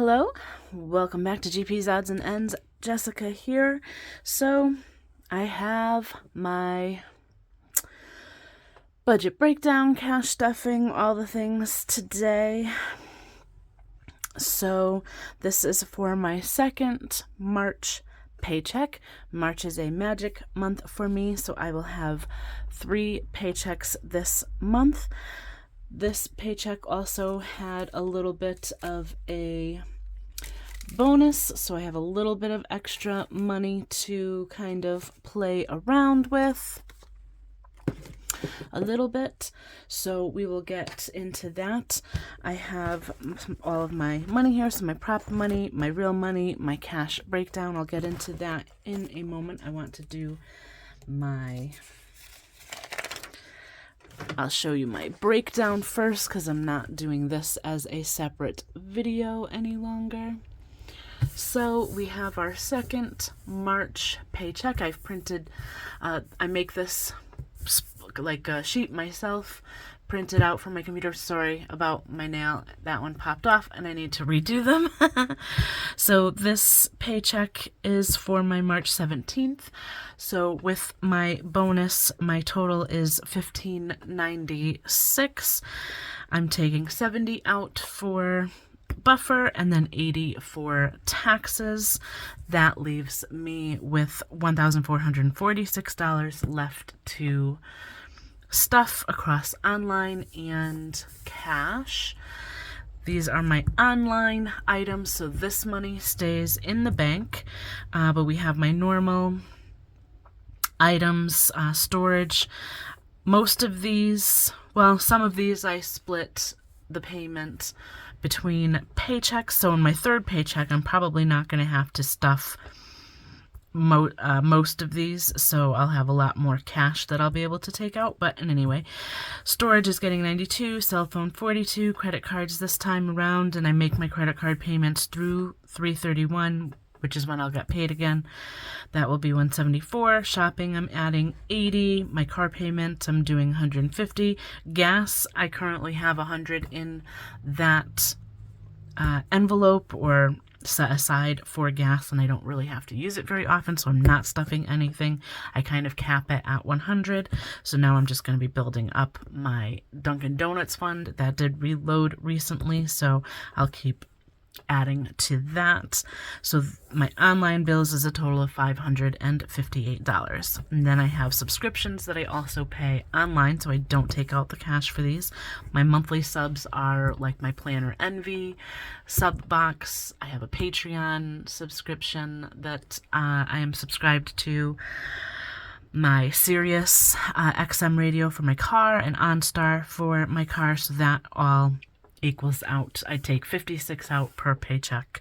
Hello, welcome back to GP's Odds and Ends. Jessica here. So, I have my budget breakdown, cash stuffing, all the things today. So, this is for my second March paycheck. March is a magic month for me, so I will have 3 paychecks this month. This paycheck also had a little bit of a bonus, so I have a little bit of extra money to kind of play around with a little bit. So we will get into that. I have all of my money here, so my prop money, my real money, my cash breakdown. I'll get into that in a moment. I want to do I'll show you my breakdown first because I'm not doing this as a separate video any longer. So we have our second March paycheck. I've printed, I make this like a sheet myself, printed out from my computer. Sorry about my nail, that one popped off and I need to redo them. So this paycheck is for my March 17th. So with my bonus, my total is $15.96. I'm taking $70 out for buffer and then $80 for taxes. That leaves me with $1,446 left to stuff across online and cash. These are my online items, so this money stays in the bank, but we have my normal items, storage. Most of these, well, some of these I split the payment between paychecks, so in my third paycheck I'm probably not going to have to stuff most of these, so I'll have a lot more cash that I'll be able to take out. But anyway, storage is getting 92, cell phone 42, credit cards this time around, and I make my credit card payments through 3/31, which is when I'll get paid again. That will be 174. Shopping, I'm adding 80. My car payment, I'm doing 150. Gas, I currently have 100 in that envelope or set aside for gas, and I don't really have to use it very often, so I'm not stuffing anything. I kind of cap it at 100. So now I'm just going to be building up my Dunkin' Donuts fund. That did reload recently, so I'll keep adding to that. So my online bills is a total of $558. And then I have subscriptions that I also pay online, so I don't take out the cash for these. My monthly subs are like my Planner Envy sub box. I have a Patreon subscription that I am subscribed to. My Sirius XM radio for my car and OnStar for my car, so that all equals out. I take 56 out per paycheck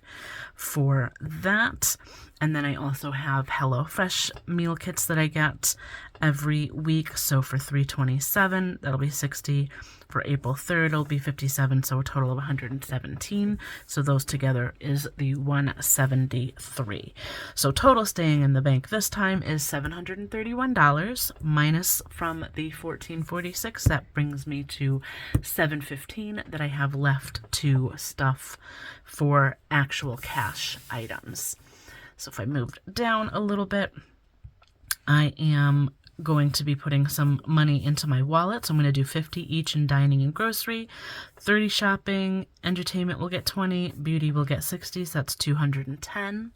for that. And then I also have HelloFresh meal kits that I get every week. So for $327, that'll be 60. For April 3rd, it'll be 57, so a total of 117. So those together is the 173. So total staying in the bank this time is $731 minus from the $1,446. That brings me to $715 that I have left to stuff for actual cash items. So if I moved down a little bit, I am going to be putting some money into my wallet. So I'm going to do 50 each in dining and grocery, 30 shopping, entertainment will get 20, beauty will get 60, so that's 210.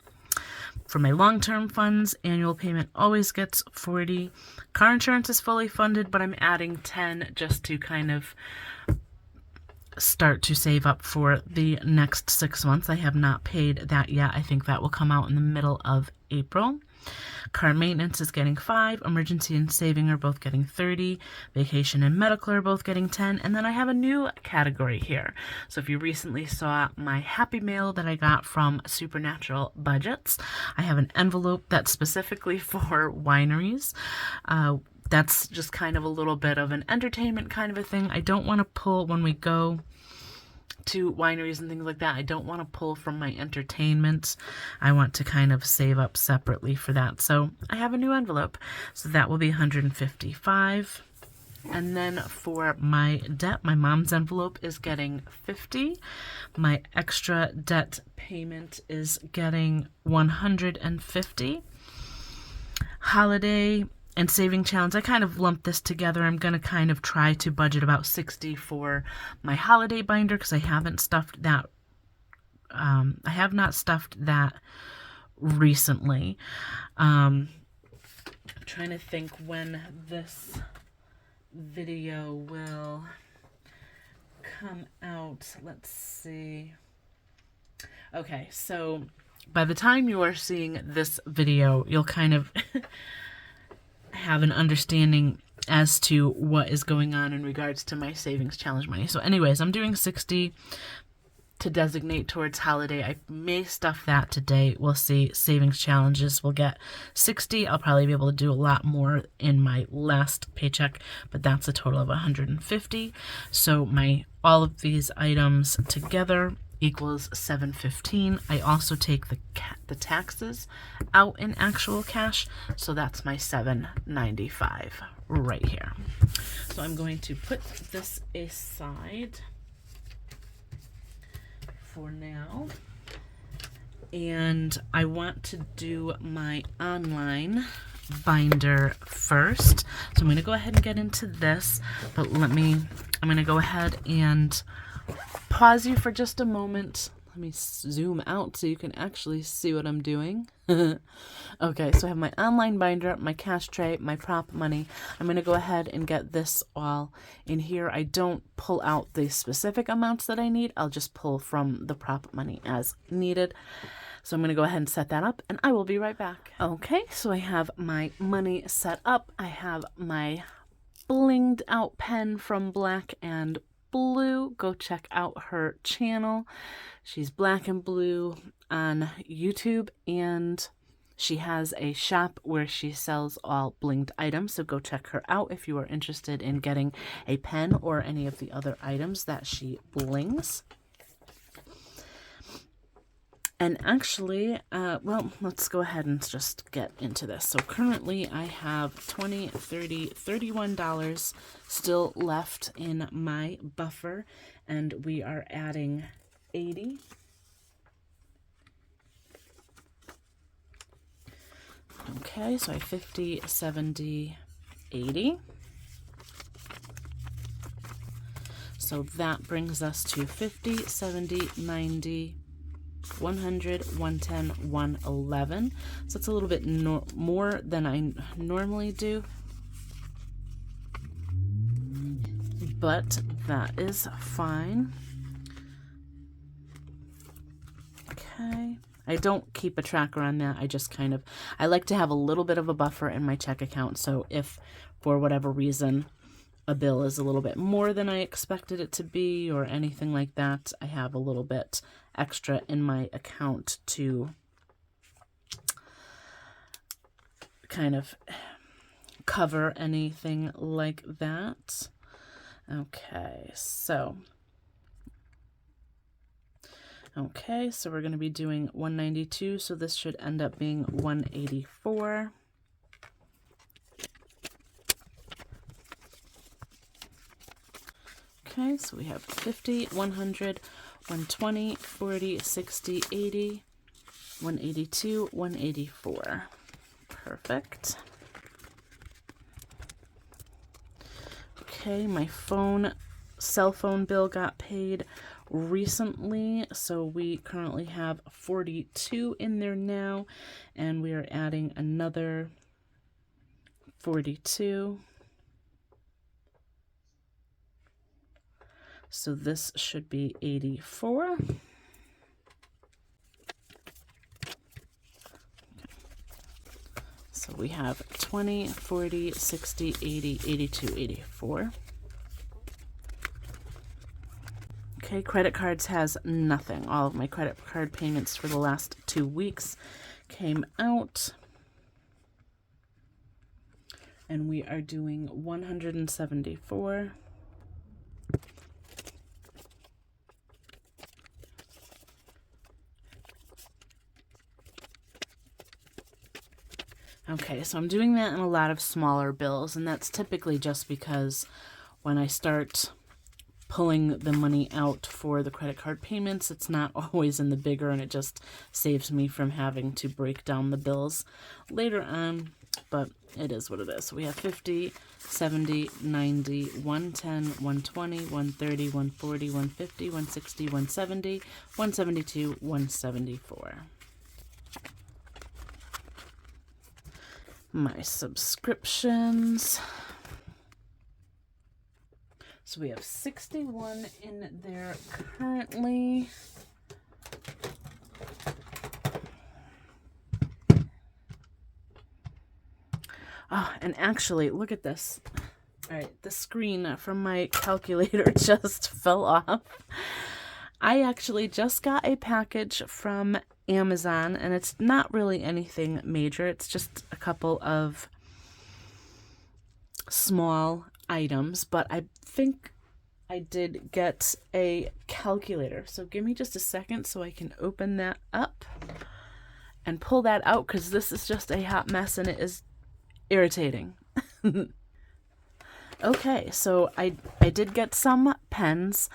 For my long-term funds, annual payment always gets 40. Car insurance is fully funded, but I'm adding 10 just to kind of start to save up for the next 6 months. I have not paid that yet. I think that will come out in the middle of April. Car maintenance is getting 5. Emergency and saving are both getting 30. Vacation and medical are both getting 10. And then I have a new category here. So if you recently saw my Happy Mail that I got from Supernatural Budgets, I have an envelope that's specifically for wineries. That's just kind of a little bit of an entertainment kind of a thing. I don't want to pull when we go to wineries and things like that. I don't want to pull from my entertainment. I want to kind of save up separately for that. So I have a new envelope. So that will be $155. And then for my debt, my mom's envelope is getting 50. My extra debt payment is getting 150. Holiday and saving challenge, I kind of lumped this together. I'm going to kind of try to budget about 60 for my holiday binder because I haven't stuffed that. I have not stuffed that recently. I'm trying to think when this video will come out. Let's see. Okay, so by the time you are seeing this video, you'll kind of have an understanding as to what is going on in regards to my savings challenge money. So anyways, I'm doing 60 to designate towards holiday. I may stuff that today. We'll see. Savings challenges will get 60. I'll probably be able to do a lot more in my last paycheck, but that's a total of 150. So all of these items together equals $715. I also take the taxes out in actual cash, so that's my $795 right here. So I'm going to put this aside for now, and I want to do my online binder first. So I'm going to go ahead and get into this, but I'm going to go ahead and pause you for just a moment. Let me zoom out so you can actually see what I'm doing. Okay, so I have my online binder, my cash tray, my prop money. I'm going to go ahead and get this all in here. I don't pull out the specific amounts that I need. I'll just pull from the prop money as needed. So I'm going to go ahead and set that up, and I will be right back. Okay, so I have my money set up. I have my blinged out pen from Black and Blue. Go check out her channel. She's Black and Blue on YouTube, and she has a shop where she sells all blinged items, so go check her out if you are interested in getting a pen or any of the other items that she blings. And actually, well, let's go ahead and just get into this. So currently I have $20, $30, $31 still left in my buffer, and we are adding 80. Okay, so I have 50, 70, 80. So that brings us to 50, 70, 90, 100, 110, 111. So it's a little bit more than I normally do, but that is fine. Okay, I don't keep a tracker on that. I just I like to have a little bit of a buffer in my check account, so if for whatever reason a bill is a little bit more than I expected it to be or anything like that, I have a little bit extra in my account to kind of cover anything like that. Okay, so we're going to be doing 192, so this should end up being 184. Okay, so we have 50, 100, 120, 40, 60, 80, 182, 184. Perfect. Okay, my cell phone bill got paid recently, so we currently have 42 in there now, and we are adding another 42. So this should be 84. So we have 20, 40, 60, 80, 82, 84. Okay, credit cards has nothing. All of my credit card payments for the last 2 weeks came out. And we are doing 174. Okay, so I'm doing that in a lot of smaller bills, and that's typically just because when I start pulling the money out for the credit card payments, it's not always in the bigger, and it just saves me from having to break down the bills later on, but it is what it is. So we have 50, 70, 90, 110, 120, 130, 140, 150, 160, 170, 172, 174. My subscriptions. So we have 61 in there currently. Oh, and actually, look at this. All right, the screen from my calculator just fell off. I actually just got a package from Amazon, and it's not really anything major. It's just a couple of small items, but I think I did get a calculator. So give me just a second so I can open that up and pull that out, because this is just a hot mess and it is irritating. Okay, so I did get some pens.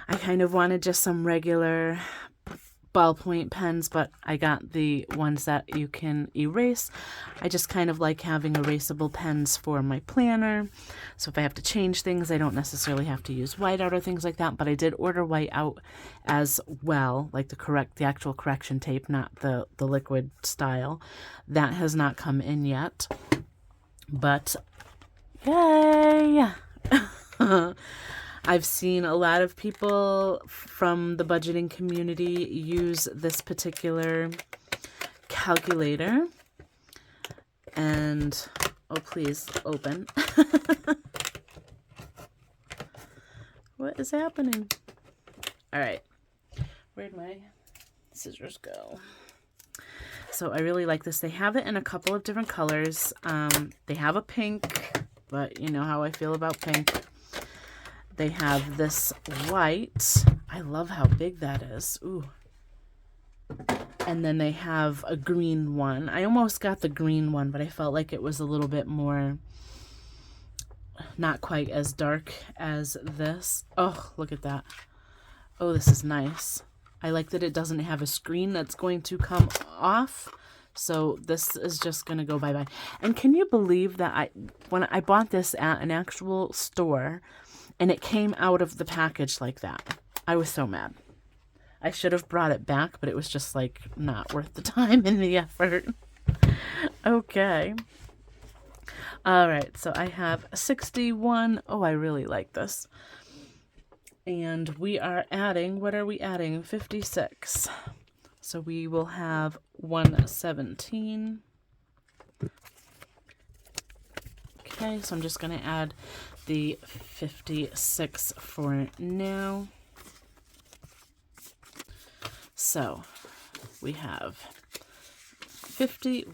I kind of wanted just some regular ballpoint pens, but I got the ones that you can erase. I just kind of like having erasable pens for my planner. So if I have to change things, I don't necessarily have to use whiteout or things like that, but I did order whiteout as well, like the actual correction tape, not the liquid style. That has not come in yet, but yay! I've seen a lot of people from the budgeting community use this particular calculator. And, oh, please, open. What is happening? All right. Where'd my scissors go? So I really like this. They have it in a couple of different colors. They have a pink, but you know how I feel about pink. They have this white. I love how big that is. Ooh. And then they have a green one. I almost got the green one, but I felt like it was a little bit more, not quite as dark as this. Oh, look at that. Oh, this is nice. I like that it doesn't have a screen that's going to come off. So this is just going to go bye-bye. And can you believe that when I bought this at an actual store, and it came out of the package like that? I was so mad. I should have brought it back, but it was just like not worth the time and the effort. Okay. All right, so I have 61. Oh, I really like this. And we are adding, what are we adding? 56. So we will have 117. Okay, so I'm just going to add the 56 for now. So we have 50,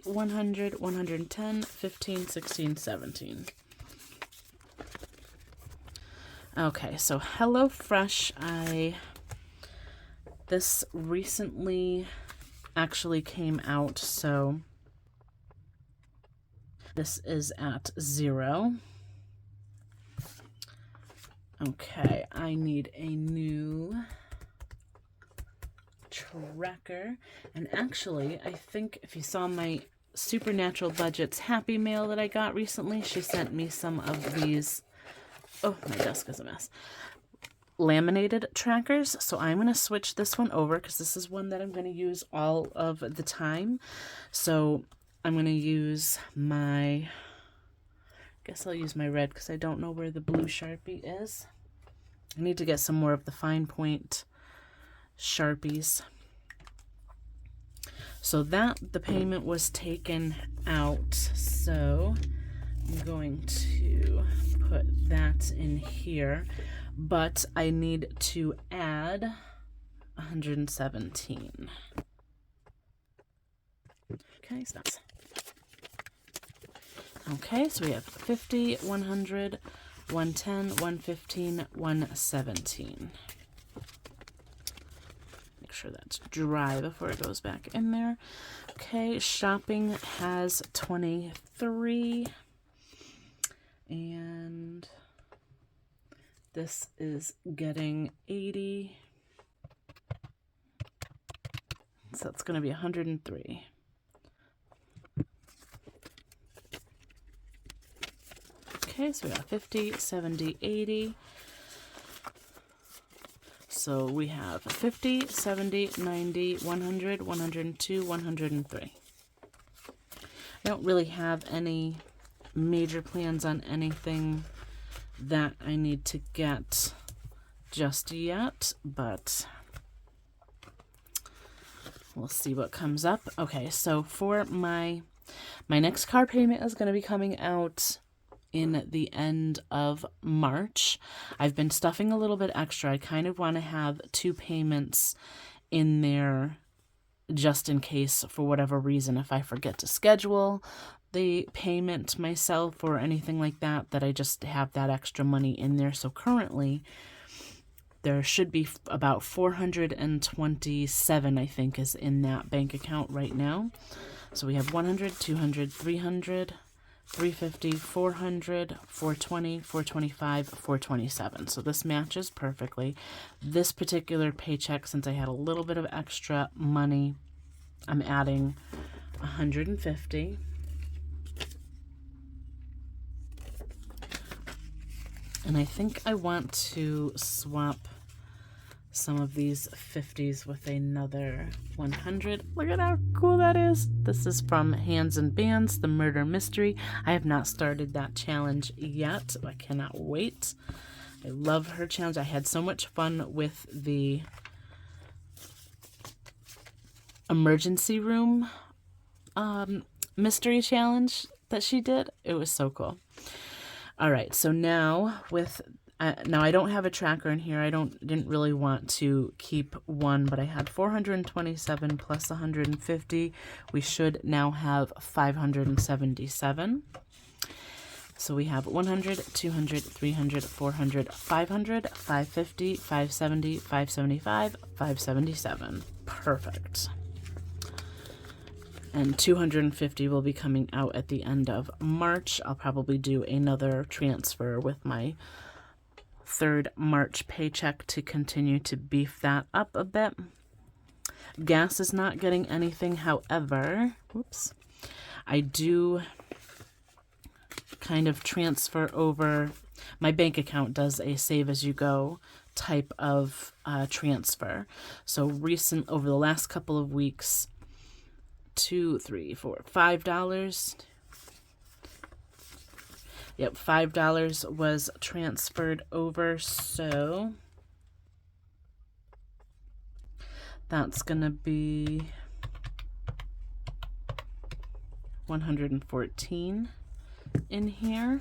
100, 110, 15, 16, 17. Okay, so HelloFresh, this recently actually came out, so this is at 0. Okay, I need a new tracker. And actually, I think if you saw my Supernatural Budgets Happy Mail that I got recently, she sent me some of these. Oh, my desk is a mess. Laminated trackers. So I'm going to switch this one over because this is one that I'm going to use all of the time. So I'm going to use my, guess I'll use my red because I don't know where the blue Sharpie is. I need to get some more of the fine point Sharpies. So that the payment was taken out. So I'm going to put that in here, but I need to add 117. Okay, so that's okay. So we have 50, 100, 110, 115, 117. Make sure that's dry before it goes back in there. Okay, shopping has 23. And this is getting 80. So it's going to be 103. Okay, so we got 50, 70, 80. So we have 50, 70, 90, 100, 102, 103. I don't really have any major plans on anything that I need to get just yet, but we'll see what comes up. Okay, so for my next car payment is going to be coming out in the end of March. I've been stuffing a little bit extra. I kind of want to have 2 payments in there just in case, for whatever reason, if I forget to schedule the payment myself or anything like that, that I just have that extra money in there. So currently there should be about 427, I think, is in that bank account right now. So we have 100, 200, 300, 350, 400, 420, 425, 427. So this matches perfectly. This particular paycheck, since I had a little bit of extra money, I'm adding 150. And I think I want to swap some of these 50s with another 100. Look at how cool that is. This is from Hands and Bands, the Murder Mystery. I have not started that challenge yet. I cannot wait. I love her challenge. I had so much fun with the emergency room mystery challenge that she did. It was so cool. All right, so now with now I don't have a tracker in here. I didn't really want to keep one, but I had 427 plus 150. We should now have 577. So we have 100, 200, 300, 400, 500, 550, 570, 575, 577. Perfect. And 250 will be coming out at the end of March. I'll probably do another transfer with my 3rd March paycheck to continue to beef that up a bit. Gas is not getting anything. However, whoops, I do kind of transfer over. My bank account does a save-as-you-go type of transfer. So over the last couple of weeks, $5. Yep, $5 was transferred over, so that's gonna be 114 in here.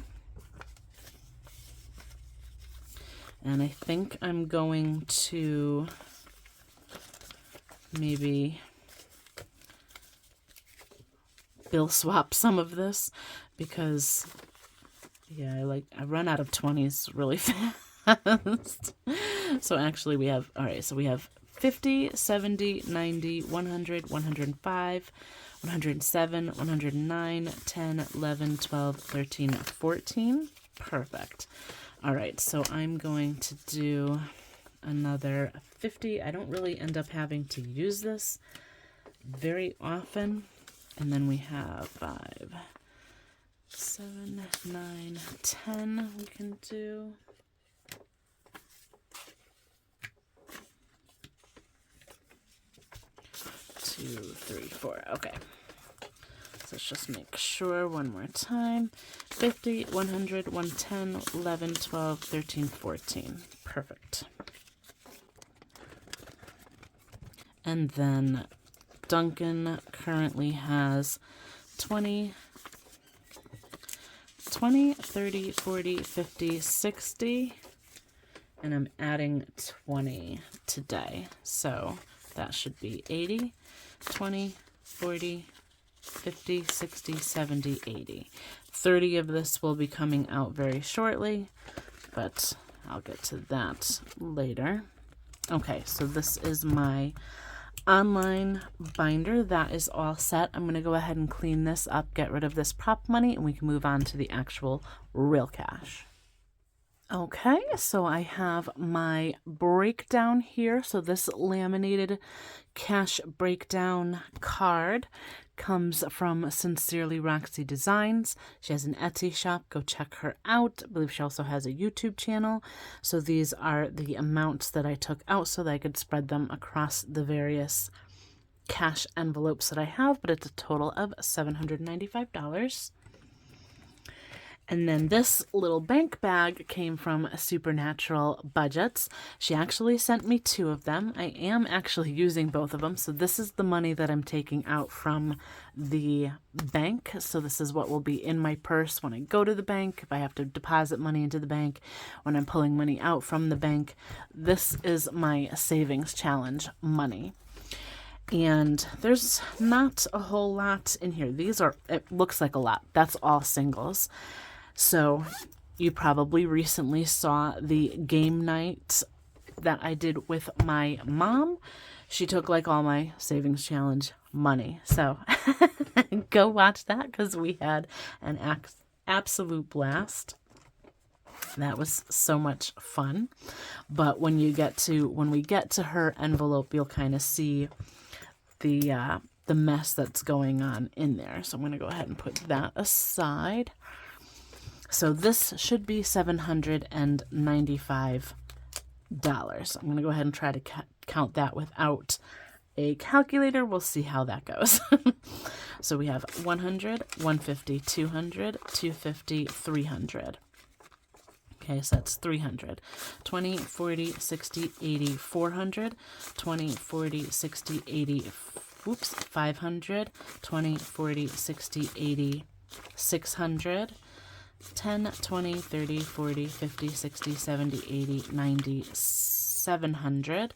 And I think I'm going to maybe bill swap some of this, because yeah, I run out of 20s really fast. So actually we have, all right, so we have 50, 70, 90, 100, 105, 107, 109, 10, 11, 12, 13, 14. Perfect. All right, so I'm going to do another 50. I don't really end up having to use this very often. And then we have 5, 7, 9, 10 we can do. Two, 3, 4. Okay. So let's just make sure one more time. 50, 100, 110, 11, 12, 13, 14. Perfect. And then Duncan currently has 20, 30, 40, 50, 60, and I'm adding 20 today. So that should be 80, 20, 40, 50, 60, 70, 80. 30 of this will be coming out very shortly, but I'll get to that later. Okay, so this is my online binder, that is all set. I'm going to go ahead and clean this up, get rid of this prop money, and we can move on to the actual real cash. Okay, so I have my breakdown here. So this laminated cash breakdown card comes from Sincerely Roxy Designs. She has an Etsy shop. Go check her out. I believe she also has a YouTube channel. So these are the amounts that I took out so that I could spread them across the various cash envelopes that I have, but it's a total of $795. And then this little bank bag came from Supernatural Budgets. She actually sent me 2 of them. I am actually using both of them. So this is the money that I'm taking out from the bank. So this is what will be in my purse when I go to the bank, if I have to deposit money into the bank, when I'm pulling money out from the bank. This is my savings challenge money. And there's not a whole lot in here. These are, it looks like a lot. That's all singles. So you probably recently saw the game night that I did with my mom. She took like all my savings challenge money. So go watch that because we had an absolute blast. That was so much fun. But when we get to her envelope, you'll kind of see the mess that's going on in there. So I'm going to go ahead and put that aside. So this should be $795. I'm going to go ahead and try to count that without a calculator. We'll see how that goes. So we have 100, 150, 200, 250, 300. Okay, so that's 300. 20, 40, 60, 80, 400. 20, 40, 60, 80, 500. 20, 40, 60, 80, 600. 10, 20, 30, 40, 50, 60, 70, 80, 90, 700.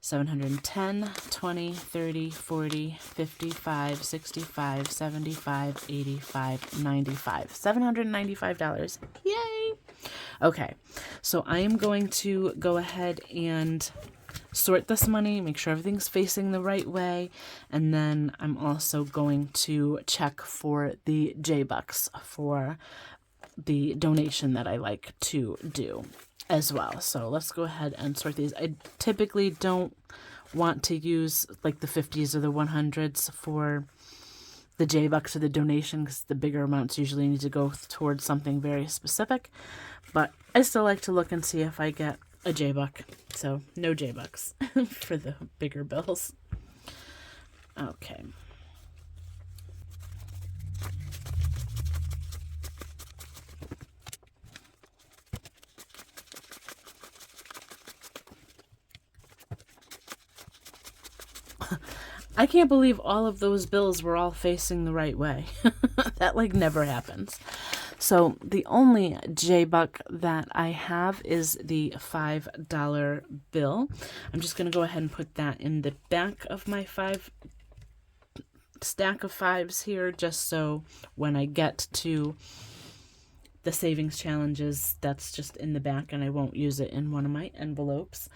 710, 20, 30, 40, 55, 65, 75, 85, 95. $795. Yay! Okay, so I am going to go ahead and sort this money, make sure everything's facing the right way, and then I'm also going to check for the J-Bucks for the donation that I like to do as well. So let's go ahead and sort these. I typically don't want to use like the 50s or the 100s for the J-Bucks or the donation because the bigger amounts usually need to go towards something very specific. But I still like to look and see if I get a J-Buck. So no J-Bucks for the bigger bills. Okay. I can't believe all of those bills were all facing the right way. That like never happens. So the only J-Buck that I have is the $5 bill. I'm just going to go ahead and put that in the back of my stack of 5s here, just so when I get to the savings challenges, that's just in the back and I won't use it in one of my envelopes.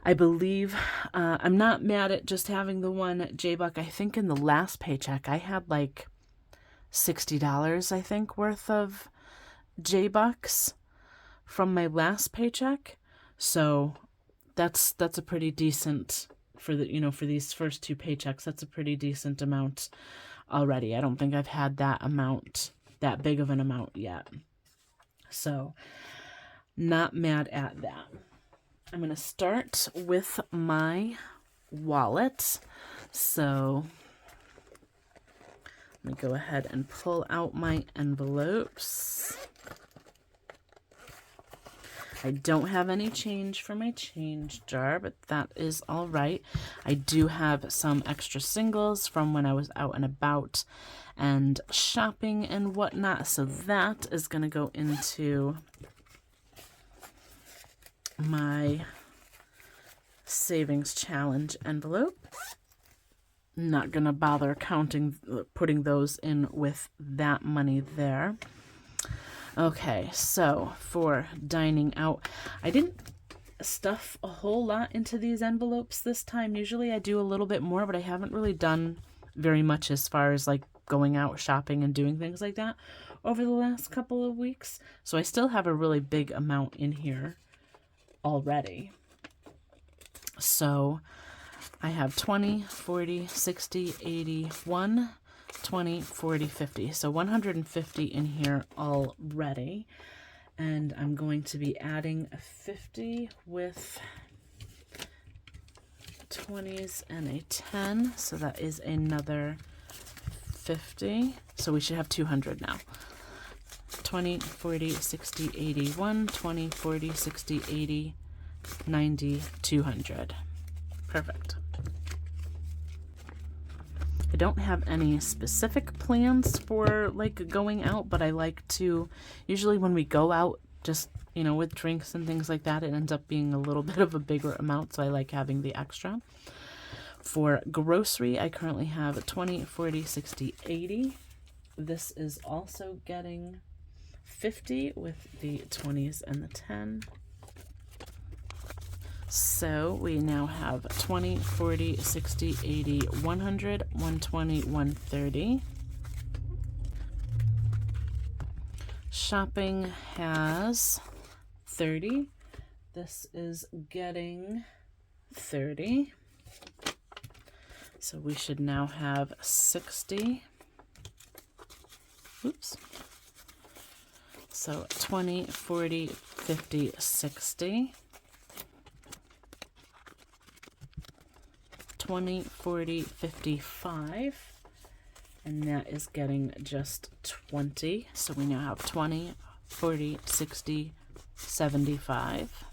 I believe I'm not mad at just having the one J-Buck. I think in the last paycheck I had like $60, I think, worth of J-Bucks from my last paycheck. So that's a pretty decent for the for these first 2 paychecks. That's a pretty decent amount already. I don't think I've had that big of an amount yet. So not mad at that. I'm going to start with my wallet. So let me go ahead and pull out my envelopes. I don't have any change for my change jar, but that is all right. I do have some extra singles from when I was out and about and shopping and whatnot. So that is going to go into my savings challenge envelope. Not gonna bother putting those in with that money there. Okay, so for dining out, I didn't stuff a whole lot into these envelopes this time. Usually I do a little bit more, but I haven't really done very much as far as like going out shopping and doing things like that over the last couple of weeks. So I still have a really big amount in here already. So I have 20, 40, 60, 80, 1, 20, 40, 50. So 150 in here already. And I'm going to be adding a 50 with 20s and a 10. So that is another 50. So we should have 200 now. 20, 40, 60, 80, 1, 20, 40, 60, 80, 90, 200. Perfect. I don't have any specific plans for like going out, but I like to, usually when we go out, just, you know, with drinks and things like that, it ends up being a little bit of a bigger amount, so I like having the extra. For grocery, I currently have 20, 40, 60, 80. This is also getting 50 with the 20s and the 10. So we now have 20, 40, 60, 80, 100, 120, 130. Shopping has 30. This is getting 30. So we should now have 60. Oops. So 20, 40, 50, 60. 20, 40, 55, and that is getting just 20. So we now have 20, 40, 60, 75.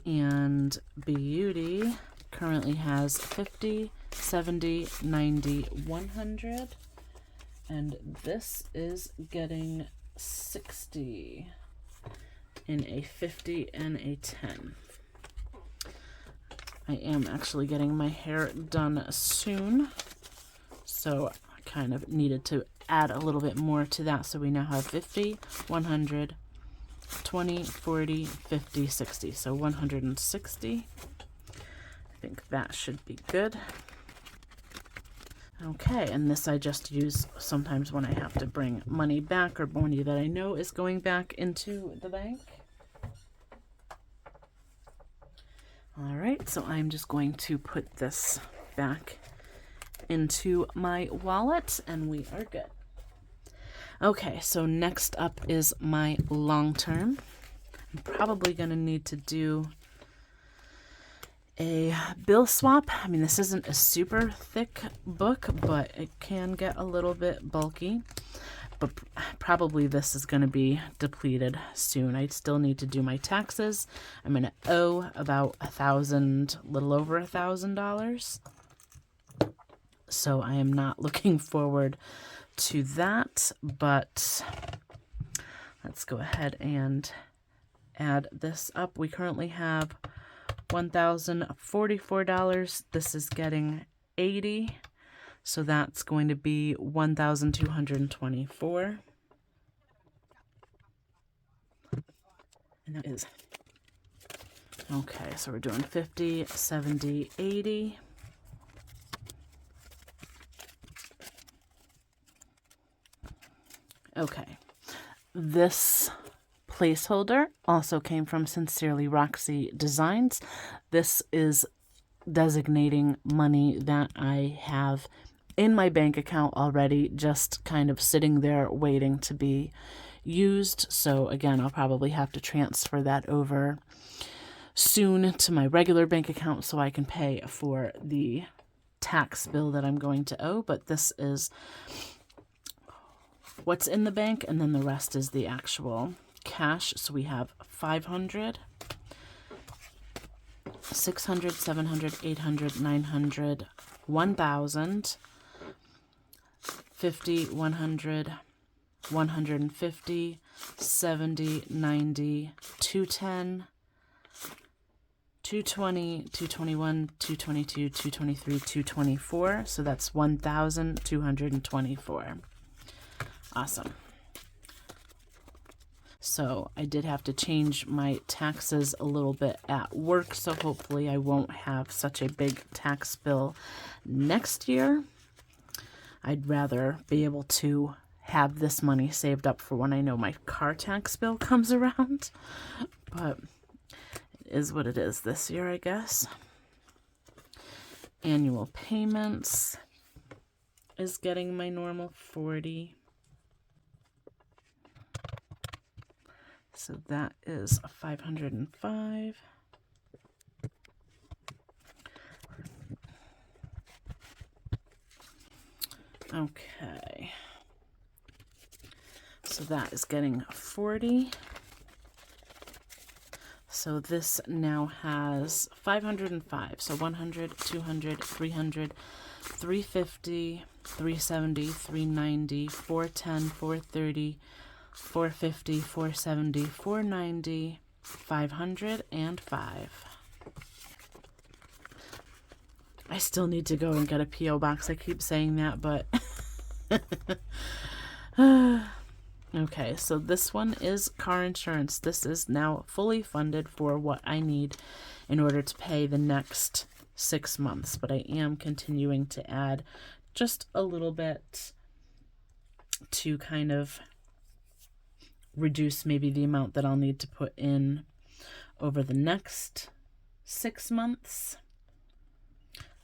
And beauty currently has 50, 70, 90, 100. And this is getting 60 in a 50 and a 10. I am actually getting my hair done soon, so I kind of needed to add a little bit more to that. So we now have 50, 100, 20, 40, 50, 60. So 160. I think that should be good. Okay, and this I just use sometimes when I have to bring money back or money that I know is going back into the bank. All right, so I'm just going to put this back into my wallet and we are good. Okay, so next up is my long term. I'm probably going to need to do a bill swap. I mean, this isn't a super thick book, but it can get a little bit bulky. But probably this is going to be depleted soon. I still need to do my taxes. I'm going to owe about $1,000, a little over $1,000. So I am not looking forward to that, but let's go ahead and add this up. We currently have $1,044. This is getting 80. So that's going to be 1,224. And that is, okay, so we're doing 50, 70, 80. Okay, this placeholder also came from Sincerely Roxy Designs. This is designating money that I have in my bank account already, just kind of sitting there waiting to be used. So again, I'll probably have to transfer that over soon to my regular bank account so I can pay for the tax bill that I'm going to owe. But this is what's in the bank, and then the rest is the actual cash. So we have 500, 600, 700, 800, 900, 1,000, 50, 100, 150, 70, 90, 210, 220, 221, 222, 223, 224. So that's 1,224. Awesome. So I did have to change my taxes a little bit at work, so hopefully I won't have such a big tax bill next year. I'd rather be able to have this money saved up for when I know my car tax bill comes around. But it is what it is this year, I guess. Annual payments is getting my normal 40. So that is 505. Okay. So that is getting 40. So this now has 505. So 100, 200, 300, 350, 370, 390, 410, 430, 450, 470, 490, 505. I still need to go and get a P.O. box. I keep saying that, but okay, so this one is car insurance. This is now fully funded for what I need in order to pay the next 6 months, but I am continuing to add just a little bit to kind of reduce maybe the amount that I'll need to put in over the next 6 months.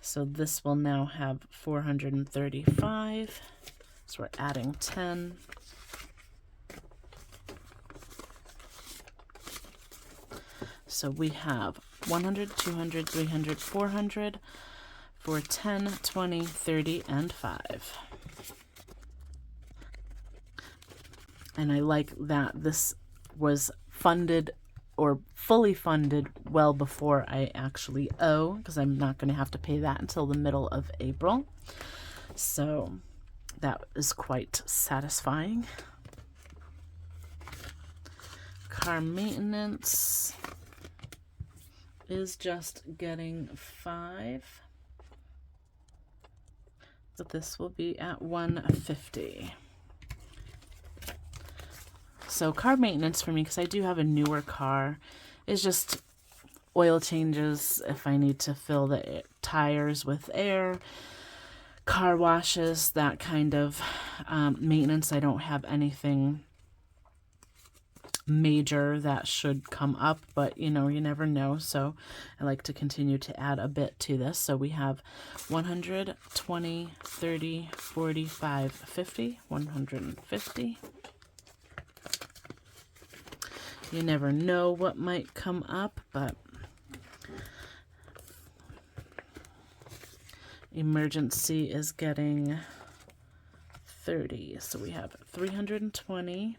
So this will now have 435. So we're adding 10. So we have 100, 200, 300, 400 for 10, 20, 30, and 5. And I like that this was funded or fully funded well before I actually owe, because I'm not going to have to pay that until the middle of April. So that is quite satisfying. Car maintenance is just getting 5. So this will be at 150. So car maintenance for me, because I do have a newer car, is just oil changes if I need to fill the tires with air, car washes, that kind of maintenance. I don't have anything major that should come up, but you know, you never know. So I like to continue to add a bit to this. So we have 100, 20, 30, 45, 50, 150. You never know what might come up, but emergency is getting 30. So we have 320.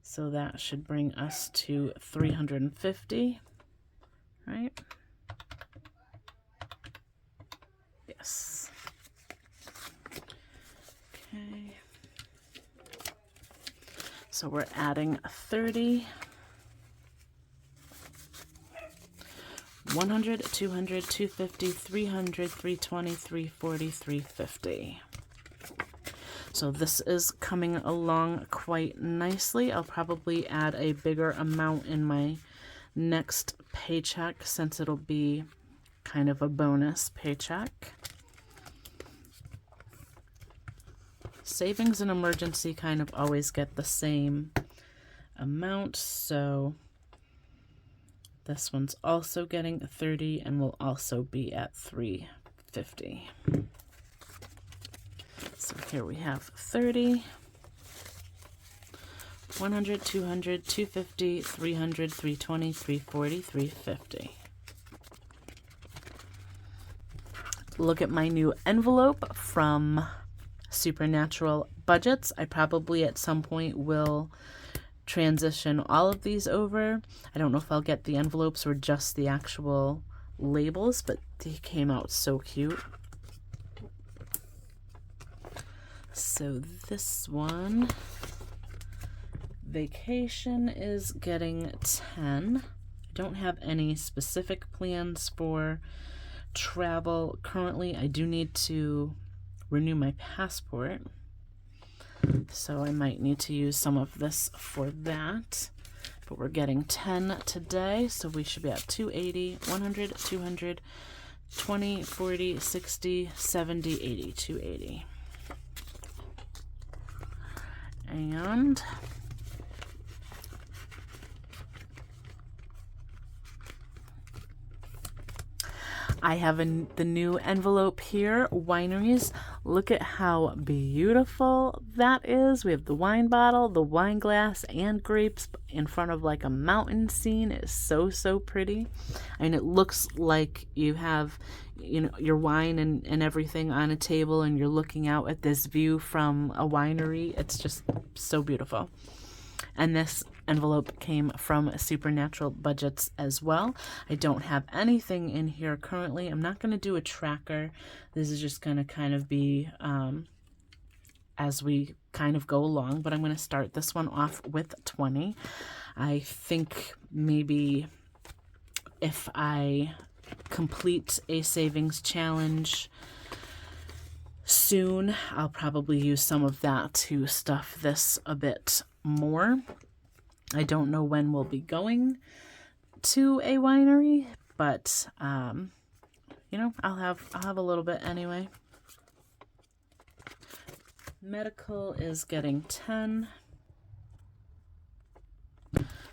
So that should bring us to 350, right? Yes. Okay. So we're adding 30, 100, 200, 250, 300, 320, 340, 350. So this is coming along quite nicely. I'll probably add a bigger amount in my next paycheck since it'll be kind of a bonus paycheck. Savings and emergency kind of always get the same amount, so this one's also getting 30 and will also be at 350. So here we have 30, 100, 200, 250, 300, 320, 340, 350. Look at my new envelope from Supernatural Budgets. I probably at some point will transition all of these over. I don't know if I'll get the envelopes or just the actual labels, but they came out so cute. So this one, vacation, is getting 10. I don't have any specific plans for travel currently. I do need to renew my passport. So I might need to use some of this for that. But we're getting 10 today, so we should be at 280, 100, 200, 20, 40, 60, 70, 80, 280. And I have the new envelope here, wineries. Look at how beautiful that is. We have the wine bottle, the wine glass, and grapes in front of like a mountain scene. It's so, so pretty. I mean, it looks like you have, you know, your wine and everything on a table, and you're looking out at this view from a winery. It's just so beautiful. And this envelope came from Supernatural Budgets as well. I don't have anything in here currently. I'm not going to do a tracker. This is just going to kind of be as we kind of go along, but I'm going to start this one off with 20. I think maybe if I complete a savings challenge soon, I'll probably use some of that to stuff this a bit more. I don't know when we'll be going to a winery, but you know, I'll have a little bit anyway. Medical is getting 10.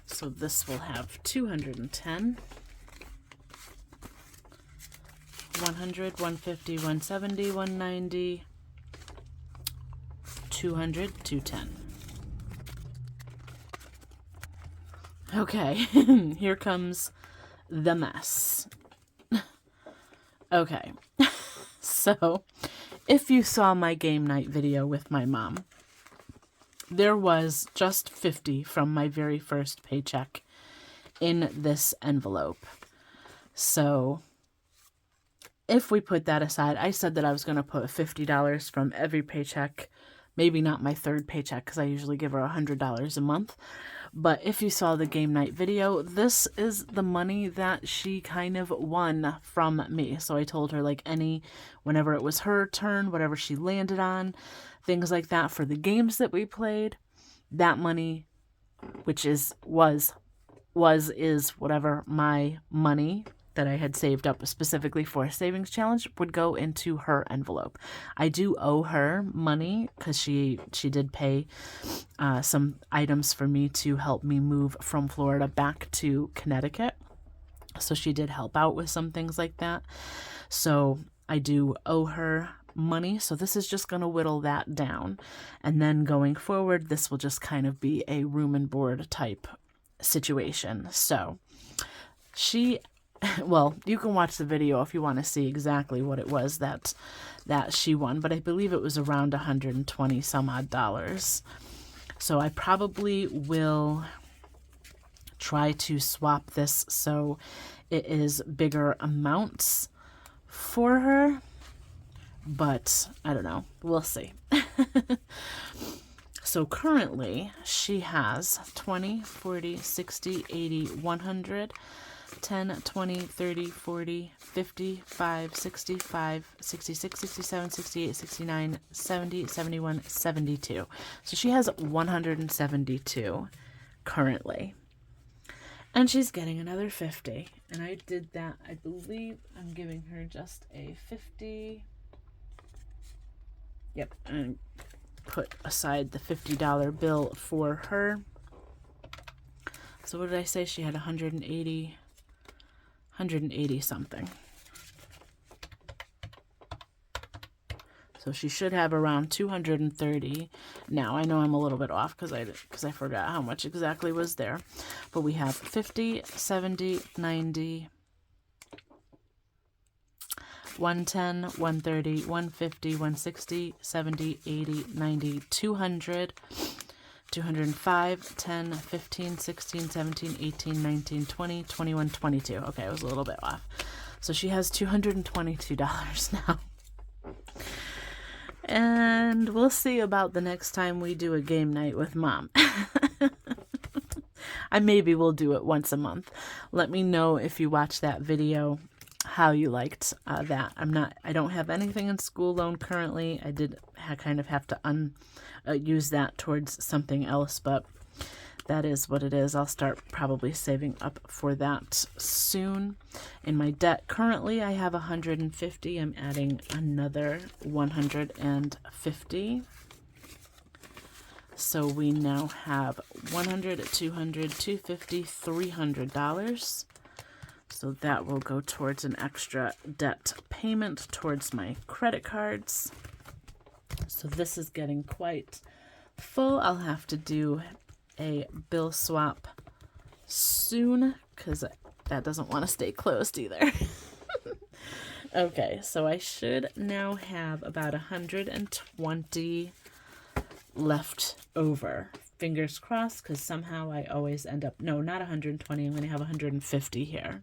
So this will have 210. 100, 150, 170, 190, 200, 210. Okay, here comes the mess. Okay, so if you saw my game night video with my mom, there was just 50 from my very first paycheck in this envelope. So if we put that aside, I said that I was going to put $50 from every paycheck, maybe not my third paycheck because I usually give her $100 a month. But if you saw the game night video, this is the money that she kind of won from me. So I told her, like, whenever it was her turn, whatever she landed on, things like that for the games that we played, that money, which was whatever my money that I had saved up specifically for a savings challenge, would go into her envelope. I do owe her money because she did pay some items for me to help me move from Florida back to Connecticut. So she did help out with some things like that. So I do owe her money. So this is just going to whittle that down. And then going forward, this will just kind of be a room and board type situation. So well, you can watch the video if you want to see exactly what it was that she won, but I believe it was around 120 some odd dollars. So I probably will try to swap this so it is bigger amounts for her, but I don't know. We'll see. So currently she has 20, 40, 60, 80, 100, 10, 20, 30, 40, 55, 65, 66, 67, 68, 69, 70, 71, 72. So she has 172 currently. And she's getting another 50. And I did that, I believe I'm giving her just a 50. Yep, and put aside the $50 bill for her. So what did I say? She had 180 something. So she should have around 230. Now, I know I'm a little bit off because I forgot how much exactly was there. But we have 50, 70, 90, 110, 130, 150, 160, 70, 80, 90, 200, 205, 10, 15, 16, 17, 18, 19, 20, 21, 22. Okay, I was a little bit off. So she has $222 now. And we'll see about the next time we do a game night with Mom. Maybe we'll do it once a month. Let me know if you watch that video how you liked that. I don't have anything in school loan currently. I did kind of have to use that towards something else, but that is what it is. I'll start probably saving up for that soon. In my debt currently, I have 150. I'm adding another 150. So we now have $100, $200, $250, $300. So that will go towards an extra debt payment towards my credit cards. So this is getting quite full. I'll have to do a bill swap soon because that doesn't want to stay closed either. Okay, so I should now have about 120 left over. Fingers crossed, because somehow I always end up, no, not 120, I'm going to have 150 here.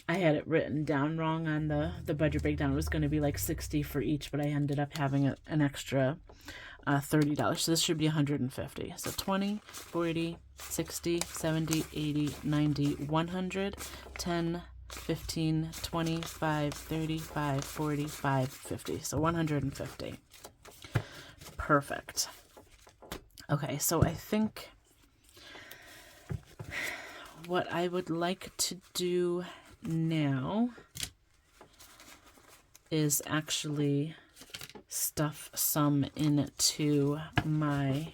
I had it written down wrong on the budget breakdown. It was going to be like 60 for each, but I ended up having an extra $30. So this should be 150. So 20, 40, 60, 70, 80, 90, 100, 10, 15, 25, 35, 45, 50. So 150. Perfect. Okay, so I think what I would like to do now is actually stuff some into my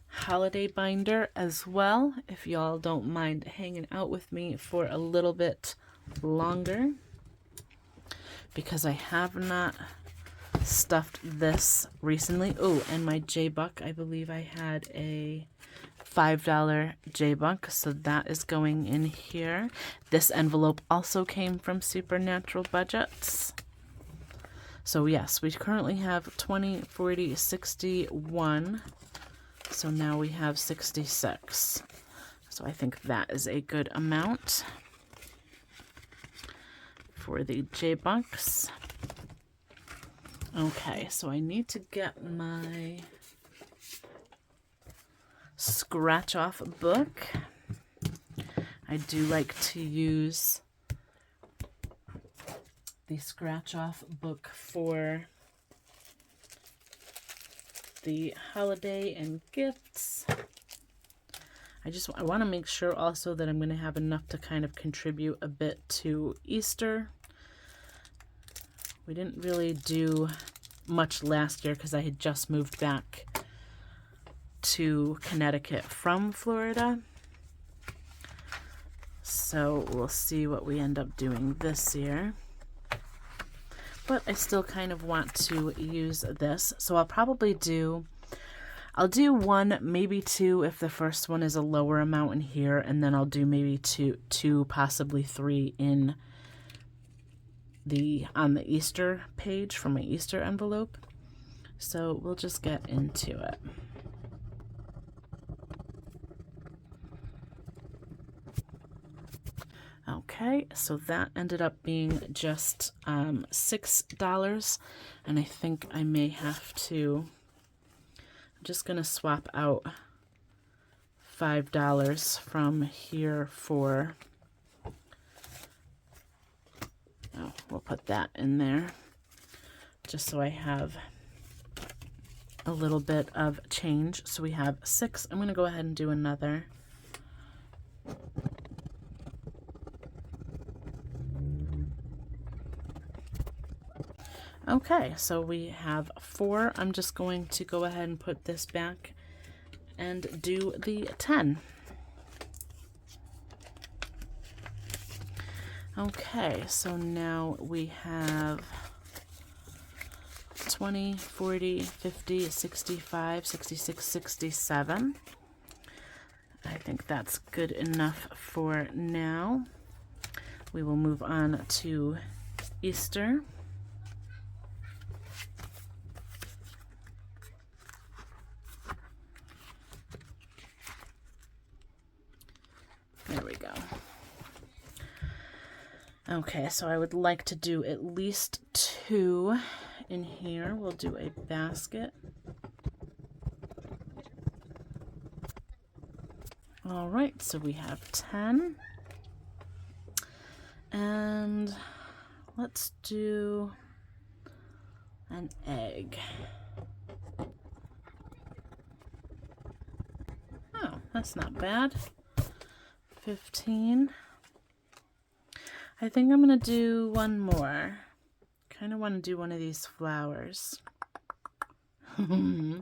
holiday binder as well, if y'all don't mind hanging out with me for a little bit longer, because I have not stuffed this recently. Oh, and my J-Buck, I believe I had a $5 J-Buck, so that is going in here. This envelope also came from Supernatural Budgets. So yes, we currently have 20, 40, 61. So now we have 66. So I think that is a good amount for the J-Bucks. Okay, so I need to get my scratch off book. I do like to use the scratch off book for the holiday and gifts. I want to make sure also that I'm going to have enough to kind of contribute a bit to Easter. We didn't really do much last year because I had just moved back to Connecticut from Florida. So we'll see what we end up doing this year. But I still kind of want to use this. So I'll do one, maybe two if the first one is a lower amount in here, and then I'll do maybe two, possibly three on the Easter page for my Easter envelope. So we'll just get into it. Okay, so that ended up being just $6, and I think I may have to, I'm just going to swap out $5 from here for, oh, we'll put that in there, just so I have a little bit of change. So we have 6. I'm going to go ahead and do another. Okay, so we have 4. I'm just going to go ahead and put this back and do the 10. Okay, so now we have 20, 40, 50, 65, 66, 67. I think that's good enough for now. We will move on to Easter. There we go. Okay, so I would like to do at least 2 in here. We'll do a basket. All right, so we have 10. And let's do an egg. Oh, that's not bad. 15. I think I'm going to do one more. Kind of want to do one of these flowers. Be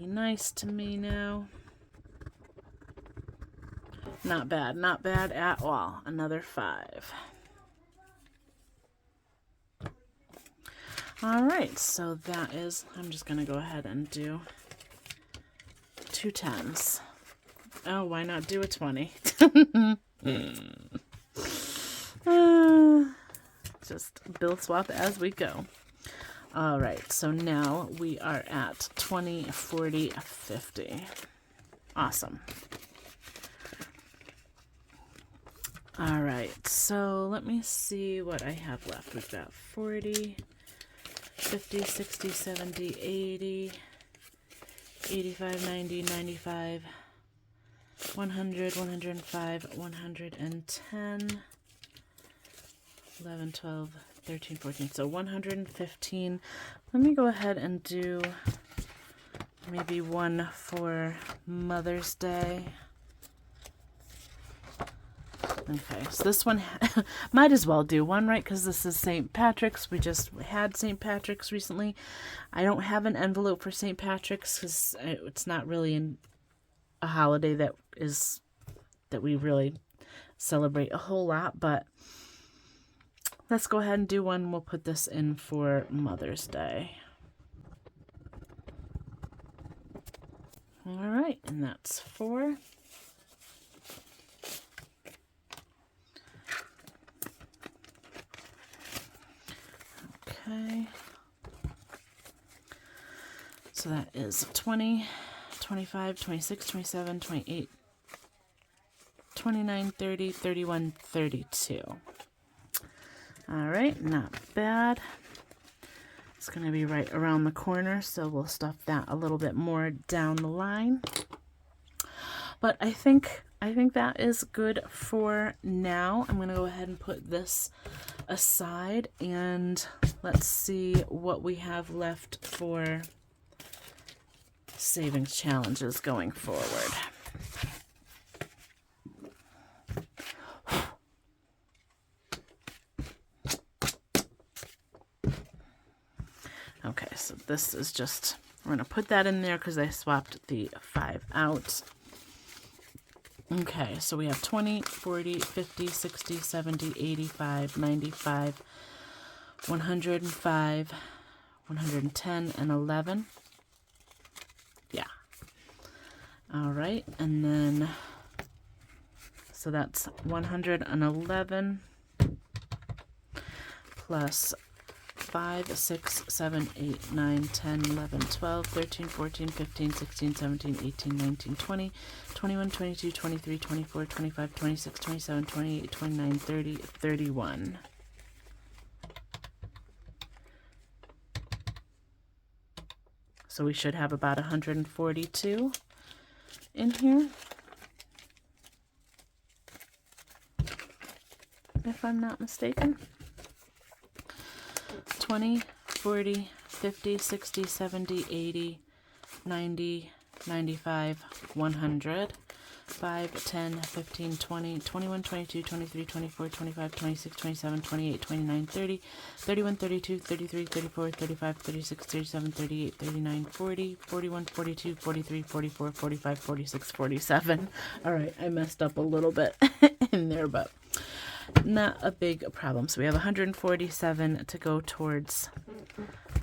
nice to me now. Not bad, not bad at all. Another 5. All right, so that is, I'm just going to go ahead and do 2 10s. Oh, why not do a 20? Just bill swap as we go. All right, so now we are at 20, 40, 50. Awesome. All right, so let me see what I have left. We've got 40, 50, 60, 70, 80, 85, 90, 95, 100, 105, 110, 11, 12, 13, 14. So 115. Let me go ahead and do maybe one for Mother's Day. Okay, so this one, might as well do one, right? Because this is St. Patrick's. We just had St. Patrick's recently. I don't have an envelope for St. Patrick's because it's not really a holiday that we really celebrate a whole lot. But let's go ahead and do one. We'll put this in for Mother's Day. All right, and that's 4. Okay, so that is 20, 25, 26, 27, 28, 29, 30, 31, 32. All right, not bad. It's going to be right around the corner, so we'll stuff that a little bit more down the line. But I think that is good for now. I'm going to go ahead and put this aside, and let's see what we have left for savings challenges going forward. Okay, so this is just, we're going to put that in there because I swapped the 5 out. Okay, so we have 20, 40, 50, 60, 70, 85, 95, 105, 110, and 11. Yeah. All right, and then, so that's 111 plus 5, 6, 7, 8, 9, 10, 11, 12, 13, 14, 15, 16, 17, 18, 19, 20, 21, 22, 23, 24, 25, 26, 27, 28, 29, 30, 31. So we should have about 142 in here, if I'm not mistaken. 20, 40, 50, 60, 70, 80, 90, 95, 100, 5, 10, 15, 20, 21, 22, 23, 24, 25, 26, 27, 28, 29, 30, 31, 32, 33, 34, 35, 36, 37, 38, 39, 40, 41, 42, 43, 44, 45, 46, 47. All right, I messed up a little bit in there, but not a big problem. So we have 147 to go towards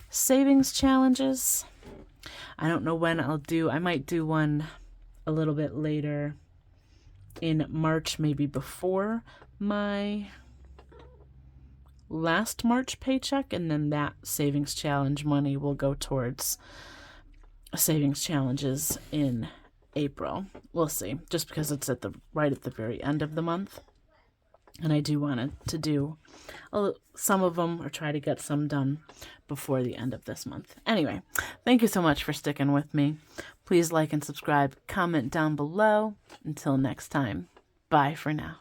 savings challenges. I don't know when I might do one a little bit later in March, maybe before my last March paycheck, and then that savings challenge money will go towards savings challenges in April. We'll see, just because it's right at the very end of the month. And I do want to do some of them or try to get some done before the end of this month. Anyway, thank you so much for sticking with me. Please like and subscribe, comment down below. Until next time, bye for now.